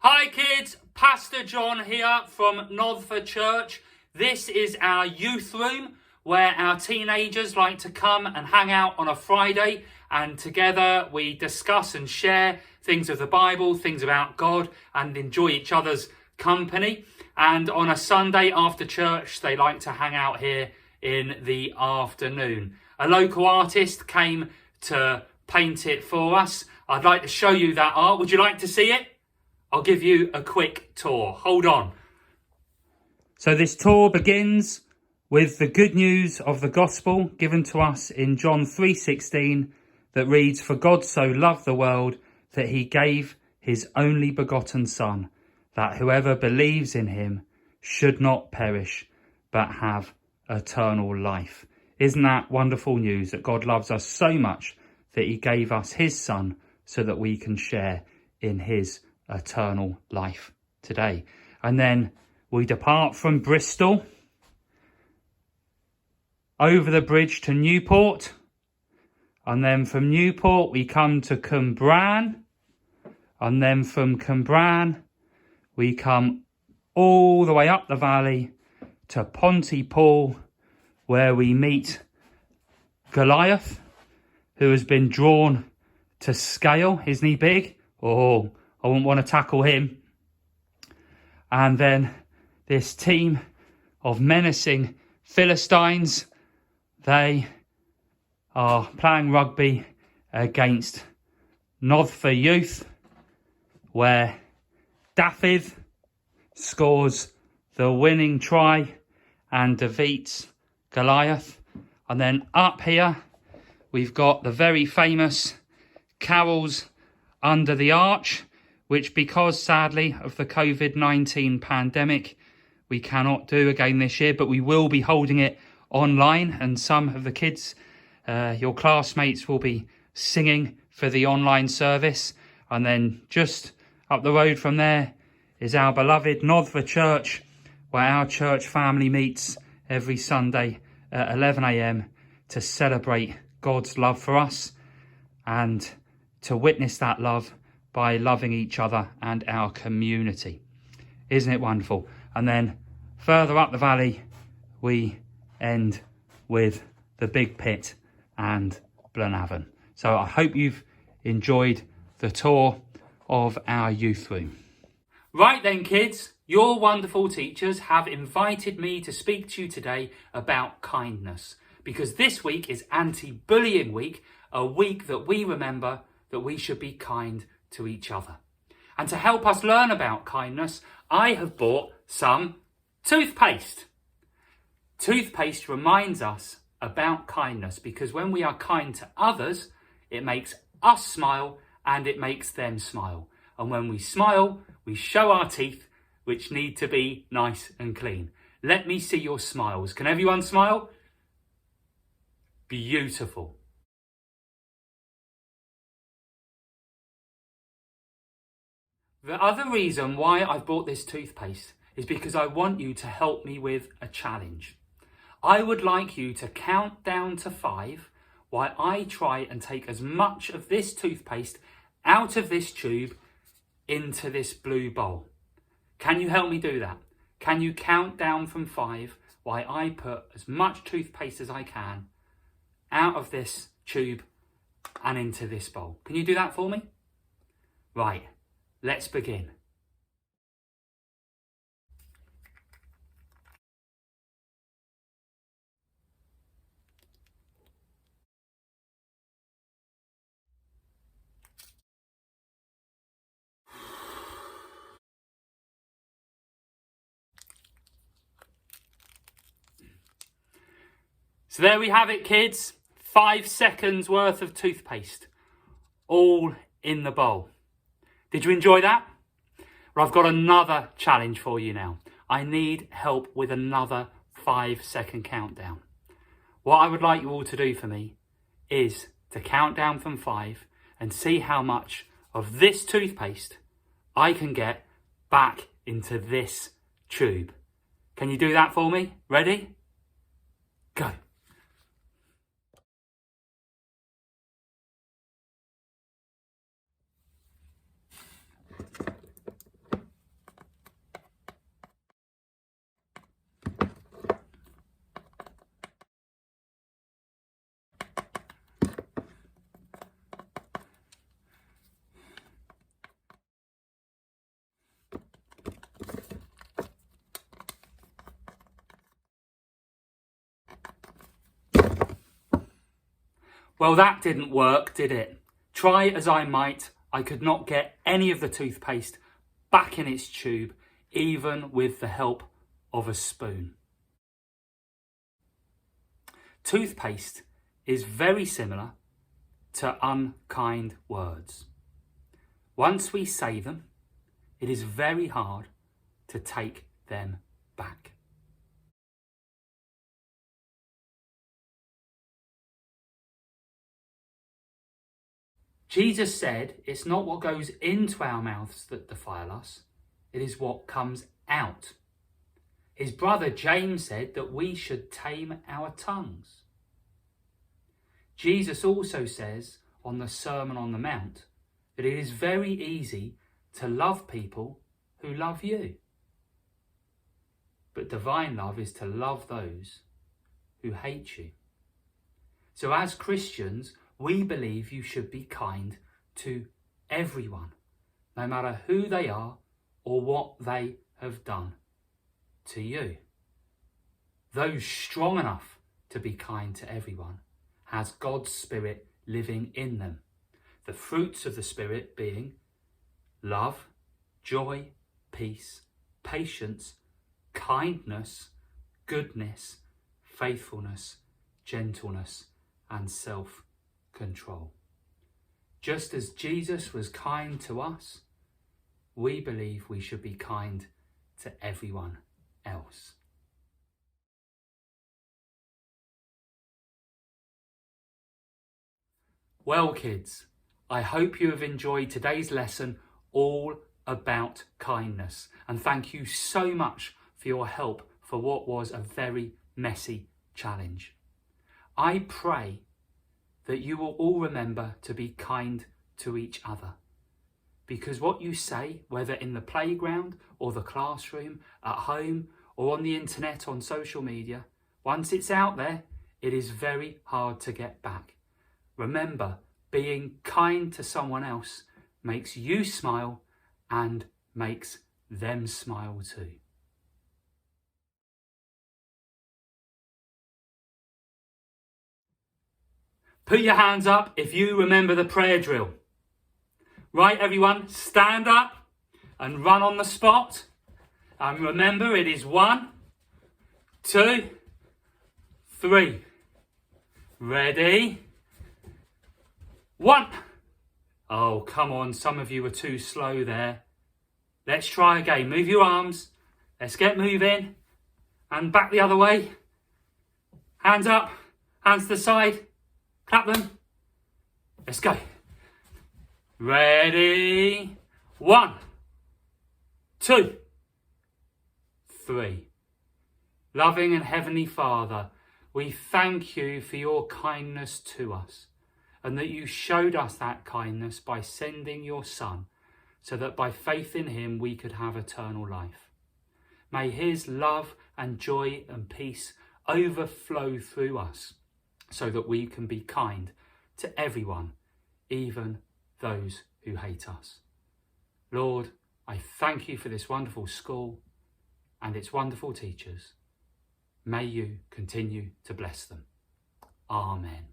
Hi kids, Pastor John here from Noddford Church. This is our youth room where our teenagers like to come and hang out on a Friday, and together we discuss and share things of the Bible, things about God, and enjoy each other's company. And on a Sunday after church, they like to hang out here in the afternoon. A local artist came to paint it for us. I'd like to show you that art. Would you like to see it? I'll give you a quick tour. Hold on. So this tour begins with the good news of the gospel given to us in John 3:16 that reads, "For God so loved the world that he gave his only begotten Son, that whoever believes in him should not perish, but have eternal life." Isn't that wonderful news, that God loves us so much that he gave us his Son so that we can share in his eternal life today. And then we depart from Bristol over the bridge to Newport, and then from Newport we come to Cwmbran, and then from Cwmbran we come all the way up the valley to Pontypool, where we meet Goliath, who has been drawn to scale. Isn't he big? Oh, I wouldn't want to tackle him. And then this team of menacing Philistines, they are playing rugby against Noddford Youth, where Dafydd scores the winning try and defeats Goliath. And then up here, we've got the very famous Carols Under the Arch, which, because sadly of the COVID-19 pandemic, we cannot do again this year, but we will be holding it online, and some of the kids, your classmates, will be singing for the online service. And then just up the road from there is our beloved Noddford Church, where our church family meets every Sunday at 11 a.m. to celebrate God's love for us and to witness that love by loving each other and our community. Isn't it wonderful? And then further up the valley, we end with the Big Pit and Blenavon. So I hope you've enjoyed the tour of our youth room. Right then, kids, your wonderful teachers have invited me to speak to you today about kindness, because this week is Anti-Bullying Week, a week that we remember that we should be kind to each other. And to help us learn about kindness, I have bought some toothpaste. Toothpaste reminds us about kindness, because when we are kind to others, it makes us smile and it makes them smile. And when we smile, we show our teeth, which need to be nice and clean. Let me see your smiles. Can everyone smile? Beautiful. The other reason why I've bought this toothpaste is because I want you to help me with a challenge. I would like you to count down to 5 while I try and take as much of this toothpaste out of this tube into this blue bowl. Can you help me do that? Can you count down from 5 while I put as much toothpaste as I can out of this tube and into this bowl? Can you do that for me? Right. Let's begin. So there we have it, kids. 5 seconds worth of toothpaste, all in the bowl. Did you enjoy that? Well, I've got another challenge for you now. I need help with another 5-second countdown. What I would like you all to do for me is to count down from 5 and see how much of this toothpaste I can get back into this tube. Can you do that for me? Ready? Go. Well, that didn't work, did it? Try as I might, I could not get any of the toothpaste back in its tube, even with the help of a spoon. Toothpaste is very similar to unkind words. Once we say them, it is very hard to take them back. Jesus said it's not what goes into our mouths that defile us, it is what comes out. His brother James said that we should tame our tongues. Jesus also says on the Sermon on the Mount that it is very easy to love people who love you. But divine love is to love those who hate you. So as Christians, we believe you should be kind to everyone, no matter who they are or what they have done to you. Those strong enough to be kind to everyone has God's Spirit living in them. The fruits of the Spirit being love, joy, peace, patience, kindness, goodness, faithfulness, gentleness, and self-control. Just as Jesus was kind to us, we believe we should be kind to everyone else. Well, kids, I hope you have enjoyed today's lesson all about kindness, and thank you so much for your help for what was a very messy challenge. I pray that you will all remember to be kind to each other, because what you say, whether in the playground or the classroom, at home or on the internet, on social media, once it's out there, it is very hard to get back. Remember, being kind to someone else makes you smile and makes them smile too. Put your hands up if you remember the prayer drill. Right, everyone, stand up and run on the spot. And remember, it is 1, 2, 3. Ready? 1. Oh, come on, some of you were too slow there. Let's try again. Move your arms. Let's get moving. And back the other way. Hands up, hands to the side. Clap them. Let's go. Ready? 1, 2, 3. Loving and Heavenly Father, we thank you for your kindness to us, and that you showed us that kindness by sending your Son, so that by faith in him we could have eternal life. May his love and joy and peace overflow through us, so that we can be kind to everyone, even those who hate us. Lord, I thank you for this wonderful school and its wonderful teachers. May you continue to bless them. Amen.